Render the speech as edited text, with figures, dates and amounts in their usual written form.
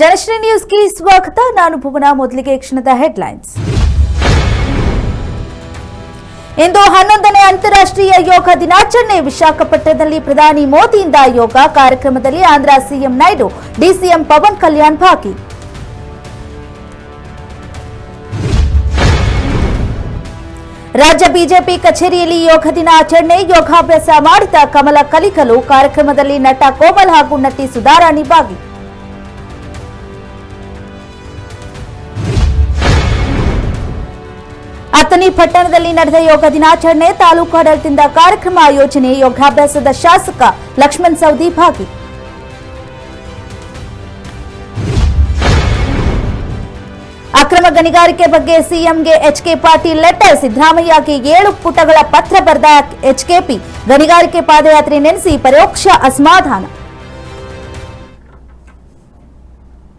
ಜನಶ್ರೀ ನ್ಯೂಸ್ಗೆ ಸ್ವಾಗತ. ನಾನು ಭುವನ. ಮೊದಲಿಗೆ ಕ್ಷಣದ ಹೆಡ್ಲೈನ್ಸ್. ಇಂದು 11ನೇ ಅಂತಾರಾಷ್ಟ್ರೀಯ ಯೋಗ ದಿನಾಚರಣೆ. ವಿಶಾಖಪಟ್ಟಣದಲ್ಲಿ ಪ್ರಧಾನಿ ಮೋದಿಯಿಂದ ಯೋಗ ಕಾರ್ಯಕ್ರಮದಲ್ಲಿ ಆಂಧ್ರ ಸಿಎಂ ನಾಯ್ಡು, ಡಿಸಿಎಂ ಪವನ್ ಕಲ್ಯಾಣ್ ಭಾಗಿ. ರಾಜ್ಯ ಬಿಜೆಪಿ ಕಚೇರಿಯಲ್ಲಿ ಯೋಗ ದಿನಾಚರಣೆ. ಯೋಗಾಭ್ಯಾಸ ಮಾಡಿದ ಕಮಲ ಕಲಿಕಲು ಕಾರ್ಯಕ್ರಮದಲ್ಲಿ ನಟ ಕೋಮಲ್ ಹಾಗೂ ನಟಿ ಸುಧಾರಾಣಿ ಭಾಗಿ. ಅಥಣಿ ಪಟ್ಟಣದಲ್ಲಿ ನಡೆದ ಯೋಗ ದಿನಾಚರಣೆ. ತಾಲೂಕು ಆಡಳಿತದಿಂದ ಕಾರ್ಯಕ್ರಮ ಆಯೋಜನೆ. ಯೋಗಾಭ್ಯಾಸದ ಶಾಸಕ ಲಕ್ಷ್ಮಣ್ ಸವದಿ ಭಾಗಿ. ಅಕ್ರಮ ಗಣಿಗಾರಿಕೆ ಬಗ್ಗೆ ಸಿಎಂಗೆ ಎಚ್ಕೆ ಪಾಟೀಲ್ ಲೆಟರ್. ಸಿದ್ದರಾಮಯ್ಯಗೆ 7 ಪುಟಗಳ ಪತ್ರ ಬರೆದ ಎಚ್ಕೆಪಿ. ಗಣಿಗಾರಿಕೆ ಪಾದಯಾತ್ರೆ ನೆನೆಸಿ ಪರೋಕ್ಷ ಅಸಮಾಧಾನ.